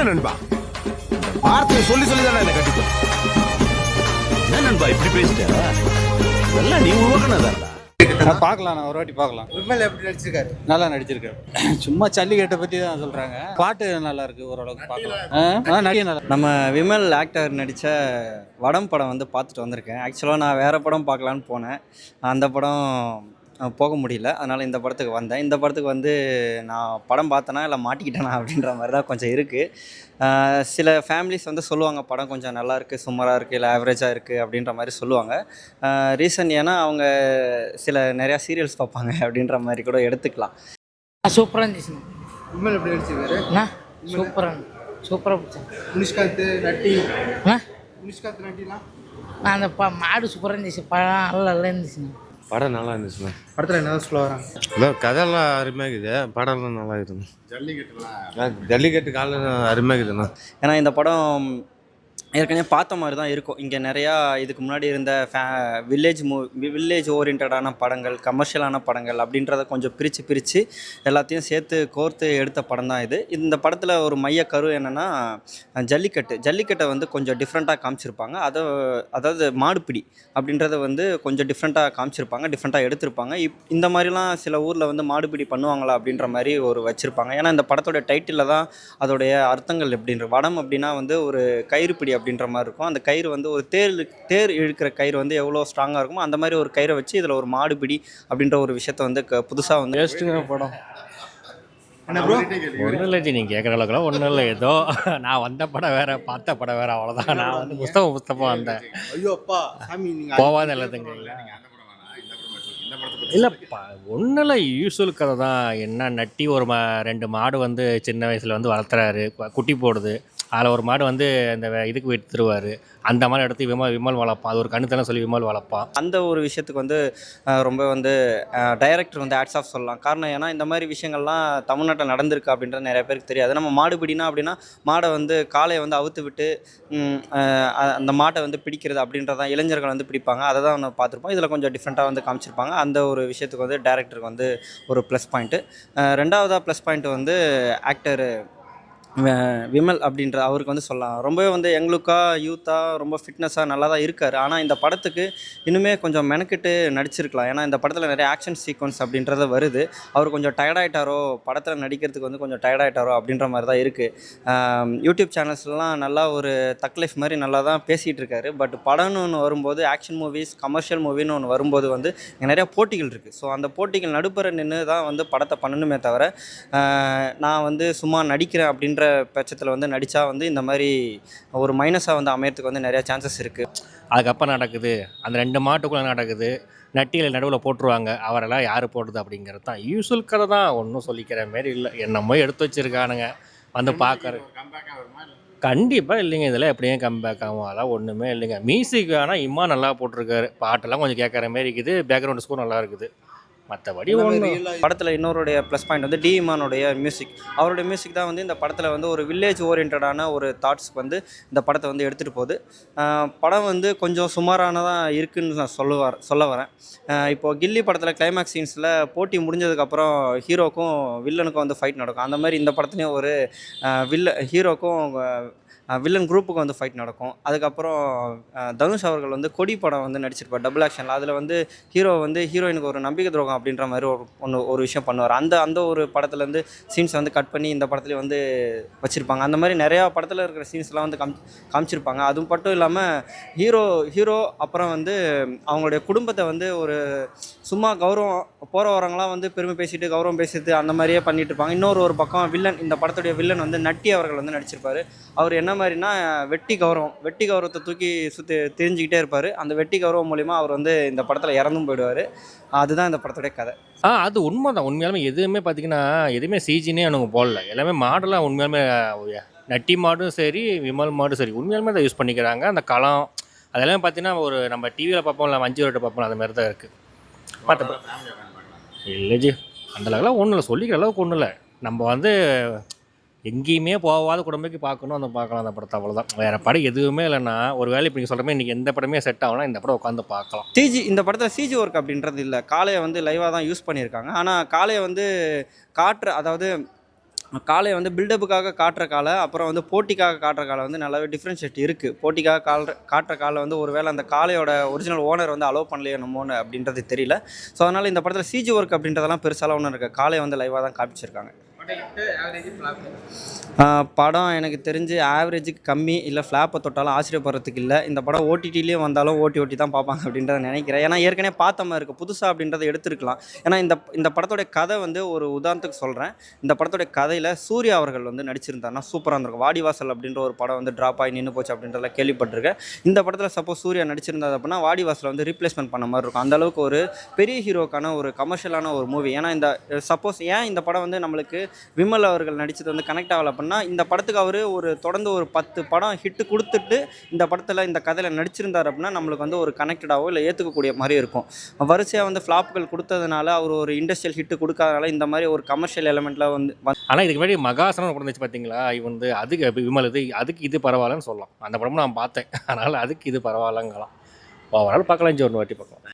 இல்ல நண்பா, வார்த்தையை சொல்லி சொல்லி தானே என்ன கட்டிப்போம். என்ன நண்பா இப்படி பேசிட்ட? எல்லாம் நீ உருவாக்குனதாடா. பார்க்கலாம், நான் ஒரு வாட்டி பார்க்கலாம். விமல் எப்படி நடிச்சிருக்காரு? நல்லா நடிச்சிருக்காரு. சும்மா ஜல்லிக்கட்டை பற்றி தான் சொல்கிறாங்க. பாட்டு நல்லா இருக்கு, ஓரளவுக்கு பார்க்கலாம். நடிகை நல்லா. நம்ம விமல் ஆக்டர் நடித்த வடம் படம் வந்து பார்த்துட்டு வந்திருக்கேன். ஆக்சுவலாக நான் வேறு படம் பார்க்கலான்னு போனேன். அந்த படம் போக முடியல. அதனால் இந்த படத்துக்கு வந்தேன். இந்த படத்துக்கு வந்து நான் படம் பார்த்தேனா இல்லை மாட்டிக்கிட்டேனா அப்படின்ற மாதிரி தான் கொஞ்சம் இருக்குது. சில ஃபேமிலிஸ் வந்து சொல்லுவாங்க படம் கொஞ்சம் நல்லாயிருக்கு, சுமாராக இருக்குது, இல்லை ஆவரேஜாக இருக்குது அப்படின்ற மாதிரி சொல்லுவாங்க. ரீசன் ஏன்னா அவங்க நிறையா சீரியல்ஸ் பார்ப்பாங்க அப்படின்ற மாதிரி கூட எடுத்துக்கலாம். சூப்பராக இருந்துச்சு. விமல் எப்படி நடிச்சிருக்காரு? சூப்பராக பிடிச்சேன். முனிஷ்காந்த் நட்டி முனிஷ்காந்த் நட்டிலாம் நான் அந்த மாடு சூப்பராக இருந்துச்சு. பழம் நல்லா இருந்துச்சுண்ணா. படம் நல்லா இருந்துச்சுண்ணா. படத்தில் என்ன சொல்ல வராங்க? இல்லை, கதையெல்லாம் அருமையாக இருக்குது, படம்லாம் நல்லா இருக்குது. ஜல்லிக்கட்டு காலம் அருமையாக இருக்குதுண்ணா. ஏன்னா இந்த படம் ஏற்கனவே பார்த்த மாதிரி தான் இருக்கும். இங்கே நிறையா இதுக்கு முன்னாடி இருந்த வில்லேஜ் ஓரியன்டான படங்கள், கமர்ஷியலான படங்கள் அப்படின்றத கொஞ்சம் பிரித்து எல்லாத்தையும் சேர்த்து கோர்த்து எடுத்த படம் தான் இது. இந்த படத்தில் ஒரு மைய கரு என்னென்னா ஜல்லிக்கட்டை வந்து கொஞ்சம் டிஃப்ரெண்ட்டாக காமிச்சிருப்பாங்க. அதாவது மாடுபிடி அப்படின்றத வந்து கொஞ்சம் டிஃப்ரெண்ட்டாக காமிச்சிருப்பாங்க, டிஃப்ரெண்ட்டாக எடுத்திருப்பாங்க. இந்த மாதிரிலாம் சில ஊரில் வந்து மாடுபிடி பண்ணுவாங்களா அப்படின்ற மாதிரி ஒரு வச்சுருப்பாங்க. ஏன்னா இந்த படத்தோட டைட்டிலில் தான் அதோடைய அர்த்தங்கள் எப்படின்ற வடம் அப்படின்னா வந்து ஒரு கயிறு பிடி அப்படின்ற மாதிரி இருக்கும். அந்த கயிறு வந்து ஒரு தேர் இழுக்கிற கயிறு வந்து எவ்வளோ ஸ்ட்ராங்காக இருக்குமோ அந்த மாதிரி ஒரு கயிறை வச்சு இதில் ஒரு மாடுபிடி அப்படின்ற ஒரு விஷயத்தை வந்து புதுசாக வந்து வேஸ்ட்டுங்க படம். என்ன ப்ரோ? ஒன்றும் இல்லை ஜி, நீங்கள் கேட்குற அளவுக்குலாம் ஒன்றும் இல்லை. ஏதோ நான் வந்த படம் வேறு, பார்த்த படம் வேறு, அவ்வளோதான். நான் வந்து புஸ்தகம் வந்தேன். ஐயோ அப்பா சாமி, நீங்கள் போவாத இல்லதுங்க. இல்லைப்பா, ஒன்றும் இல்லை, யூஸ்வல் கதை தான். என்ன நட்டி ஒரு 2 மாடு வந்து சின்ன வயசில் வந்து வளர்த்துறாரு, குட்டி போடுது. அதில் ஒரு மாடு வந்து அந்த இதுக்கு விட்டுருவார். அந்த மாதிரி இடத்து விமல் வளர்ப்பான். அது ஒரு கண்ணுத்தனம் சொல்லி விமல் வளர்ப்பான். அந்த ஒரு விஷயத்துக்கு வந்து ரொம்ப வந்து டைரக்டர் வந்து ஹேட்ஸ் ஆஃப் சொல்லலாம். காரணம் ஏன்னா இந்த மாதிரி விஷயங்கள்லாம் தமிழ்நாட்டில் நடந்திருக்கு அப்படின்றது நிறைய பேருக்கு தெரியாது. நம்ம மாடுபிடினா அப்படின்னா மாடை வந்து காலையை வந்து அவுத்து விட்டு அந்த மாட்டை வந்து பிடிக்கிறது அப்படின்றதான் இளைஞர்கள் வந்து பிடிப்பாங்க. அதை தான் நம்ம பார்த்துருப்போம். இதில் கொஞ்சம் டிஃப்ரெண்ட்டாக வந்து காமிச்சிருப்பாங்க. அந்த ஒரு விஷயத்துக்கு வந்து டைரக்டருக்கு வந்து ஒரு ப்ளஸ் பாயிண்ட்டு. ரெண்டாவதாக ப்ளஸ் பாயிண்ட்டு வந்து ஆக்டர் விமல் அப்படின்ற அவருக்கு வந்து சொல்லலாம். ரொம்பவே வந்து யங்லுக்காக, யூத்தாக, ரொம்ப ஃபிட்னஸாக நல்லா தான் இருக்கார். ஆனால் இந்த படத்துக்கு இன்னுமே கொஞ்சம் மெனக்கிட்டு நடிச்சிருக்கலாம். ஏன்னா இந்த படத்தில் நிறைய ஆக்ஷன் சீக்வன்ஸ் அப்படின்றத வருது. அவர் கொஞ்சம் டயர்டாயிட்டாரோ, படத்தில் நடிக்கிறதுக்கு வந்து கொஞ்சம் டயர்டாயிட்டாரோ அப்படின்ற மாதிரி தான் இருக்குது. யூடியூப் சேனல்ஸ்லாம் நல்லா ஒரு தக் லைஃப் மாதிரி நல்லா தான் பேசிகிட்டு இருக்காரு. பட் படம்னு ஒன்று வரும்போது, ஆக்ஷன் மூவிஸ், கமர்ஷியல் மூவின்னு ஒன்று வரும்போது வந்து நிறையா போட்டிகள் இருக்குது. ஸோ அந்த போட்டிகள் நடுப்புற நின்று தான் வந்து படத்தை பண்ணணுமே தவிர நான் வந்து சும்மா நடிக்கிறேன் அப்படின்ற பட்சத்தில் வந்து நடித்தா வந்து இந்த மாதிரி ஒரு மைனஸாக வந்து அமையறதுக்கு வந்து நிறையா சான்சஸ் இருக்குது. அதுக்கப்புறம் நடக்குது, அந்த 2 மாட்டுக்குள்ளே நடக்குது, நட்டியில் நடுவில் போட்டுருவாங்க. அவரெல்லாம் யார் போடுறது அப்படிங்கிறது தான் யூஸ்வல் கதை தான். ஒன்றும் சொல்லிக்கிற மாரி இல்லை. என்னமோ எடுத்து வச்சுருக்கானுங்க வந்து பார்க்குற. கண்டிப்பாக இல்லைங்க, இதெல்லாம் எப்படியும் கம்பேக் ஆகும். அதெல்லாம் ஒன்றுமே இல்லைங்க. மியூசிக் ஆனால் நல்லா போட்டிருக்காரு. பாட்டெல்லாம் கொஞ்சம் கேட்குற மாரி இருக்குது. பேக்ரவுண்ட் ஸ்கோர் நல்லா இருக்குது. மற்றபடி படத்தில் இன்னொருடைய ப்ளஸ் பாயிண்ட் வந்து டி இமானுடைய மியூசிக். அவருடைய மியூசிக் தான் வந்து இந்த படத்தில் வந்து ஒரு வில்லேஜ் ஓரியன்டான ஒரு தாட்ஸ்க்கு வந்து இந்த படத்தை வந்து எடுத்துகிட்டு போகுது. படம் வந்து கொஞ்சம் சுமாரானதாக இருக்குதுன்னு நான் சொல்ல வரேன். இப்போது கில்லி படத்தில் கிளைமேக்ஸ் சீன்ஸில் போட்டி முடிஞ்சதுக்கப்புறம் ஹீரோக்கும் வில்லனுக்கும் வந்து ஃபைட் நடக்கும். அந்த மாதிரி இந்த படத்துலேயும் ஒரு ஹீரோக்கும் வில்லன் குரூப்புக்கு வந்து ஃபைட் நடக்கும். அதுக்கப்புறம் தனுஷ் அவர்கள் வந்து கொடி படம் வந்து நடிச்சிருப்பார் டபுள் ஆக்ஷனில். அதில் வந்து ஹீரோ வந்து ஹீரோயினுக்கு ஒரு நம்பிக்கை துரோகம் அப்படின்ற மாதிரி ஒரு விஷயம் பண்ணுவார். அந்த ஒரு படத்துலேருந்து சீன்ஸ் வந்து கட் பண்ணி இந்த படத்துலேயே வந்து வச்சுருப்பாங்க. அந்த மாதிரி நிறையா படத்தில் இருக்கிற சீன்ஸ்லாம் வந்து காமிச்சிருப்பாங்க. அது மட்டும் இல்லாமல் ஹீரோ அப்புறம் வந்து அவங்களுடைய குடும்பத்தை வந்து ஒரு சும்மா கௌரவம் போகிற வரவங்களாம் வந்து பெருமை பேசிட்டு கௌரவம் பேசிட்டு அந்த மாதிரியே பண்ணிகிட்டு இருப்பாங்க. இன்னொரு பக்கம் வில்லன், இந்த படத்துடைய வில்லன் வந்து நட்டி அவர்கள் வந்து நடிச்சிருப்பார். அவர் என்ன மாதிரினா வெட்டி கௌரவத்தை தூக்கி சுற்றி தெரிஞ்சுக்கிட்டே இருப்பார். அந்த வெட்டி கௌரவம் மூலிமா அவர் வந்து இந்த படத்தில் இறந்தும் போயிடுவார். அதுதான் இந்த படத்துடைய கதை. அது உண்மை தான். உண்மையாலுமே எதுவுமே பார்த்திங்கன்னா எதுவுமே சிஜினே எனக்கு போடல. எல்லாமே மாடெல்லாம் உண்மையாலுமே நட்டி மாடும் சரி, விமல் மாடும் சரி, உண்மையாலுமே அதை யூஸ் பண்ணிக்கிறாங்க. அந்த களம் அதெல்லாம் பார்த்தீங்கன்னா ஒரு நம்ம டிவியில் பார்ப்போம், இல்லை மஞ்சள் ரோட்டை பார்ப்போம், அந்த மாதிரி தான் இருக்குது. பார்த்து இல்லை ஜி, அந்த அளவுக்குலாம் ஒன்றும் இல்லை, சொல்லிக்கிற அளவுக்கு ஒன்றும் இல்லை. நம்ம வந்து எங்கேயுமே போகாத குடும்பக்கு பார்க்கணும், அந்த பார்க்கலாம் அந்த படத்தை, அவ்வளோதான். வேறு படம் எதுவுமே இல்லைன்னா ஒரு வேலை இப்போ நீங்கள் சொல்கிற மாதிரி இன்றைக்கி எந்த படமே செட் ஆகலாம், இந்த படம் உட்காந்து பார்க்கலாம். இந்த படத்தில் சிஜி ஒர்க் அப்படின்றது இல்லை. காளையை வந்து லைவாக தான் யூஸ் பண்ணியிருக்காங்க. ஆனால் காளையை வந்து அதாவது காளையை வந்து பில்டப்புக்காக காட்டுற காளை, அப்புறம் வந்து போட்டிக்காக காட்டுற காளை வந்து நல்லாவே டிஃப்ரென்ஷியேட் இருக்குது. போட்டிக்காக காட்டுற காளை வந்து ஒருவேளை அந்த காளையோட ஒரிஜினல் ஓனர் வந்து அலோவ் பண்ணலையோ என்னமோன்னு அப்படின்றது தெரியல. ஸோ அதனால் இந்த படத்தில் சிஜி ஒர்க் அப்படின்றதெல்லாம் பெருசாலாம் ஒன்றும் இருக்குது. காளையை வந்து லைவாக தான் காமிச்சிருக்காங்க. படம் எனக்கு தெரிஞ்சு ஆவரேஜுக்கு கம்மி, இல்லை ஃப்ளாப்பை தொட்டாலும் ஆச்சரியப்படுறதுக்கு இல்லை. இந்த படம் ஓடிடிலேயும் வந்தாலும் ஓட்டி தான் பார்ப்பாங்க அப்படின்றத நினைக்கிறேன். ஏன்னா ஏற்கனவே பார்த்த மாதிரி இருக்குது, புதுசாக அப்படின்றத எடுத்துருக்கலாம். ஏன்னா இந்த படத்தோடைய கதை வந்து ஒரு உதாரணத்துக்கு சொல்கிறேன். இந்த படத்தோடைய கதையில் சூர்யா அவர்கள் வந்து நடிச்சிருந்தாருன்னா சூப்பராக இருந்திருக்கும். வாடிவாசல் அப்படின்ற ஒரு படம் வந்து ட்ராப் ஆகி நின்று போச்சு அப்படின்றத கேள்விப்பட்டிருக்கேன். இந்த படத்தில் சப்போஸ் சூர்யா நடிச்சிருந்தாது அப்படின்னா வாடிவாசலை வந்து ரீப்ளேஸ்மெண்ட் பண்ண மாதிரி இருக்கும். அந்தளவுக்கு ஒரு பெரிய ஹீரோக்கான ஒரு கமர்ஷியலான ஒரு மூவி. ஏன்னா இந்த சப்போஸ் ஏன் இந்த படம் வந்து நம்மளுக்கு விமல் அவர்கள் நடிச்சது வந்து கனெக்ட் ஆகலை அப்படின்னா, இந்த படத்துக்கு அவர் தொடர்ந்து ஒரு 10 படம் ஹிட்டு கொடுத்துட்டு இந்த படத்தில் இந்த கதையில் நடிச்சிருந்தார் அப்படின்னா நம்மளுக்கு வந்து ஒரு கனெக்டடாகவோ இல்லை ஏற்றுக்கக்கூடிய மாதிரி இருக்கும். வரிசையாக வந்து ஃப்ளாப்புகள் கொடுத்ததுனால அவர் ஒரு இண்டஸ்ட்ரியல் ஹிட்டு கொடுக்காதனால இந்த மாதிரி ஒரு கமர்ஷியல் எலிமெண்ட்டில் வந்து ஆனால் இதுக்கு முன்னாடி மகாசனம் படம் வந்துச்சு பார்த்தீங்களா, வந்து அதுக்கு விமல் அதுக்கு இது பரவாயில்லன்னு சொல்லலாம். அந்த படமும் நான் பார்த்தேன், அதனால் அதுக்கு இது பரவாயில்லங்கலாம். ஓவரால் பார்க்கலாம், ஒரு வாட்டி பார்க்கலாம்.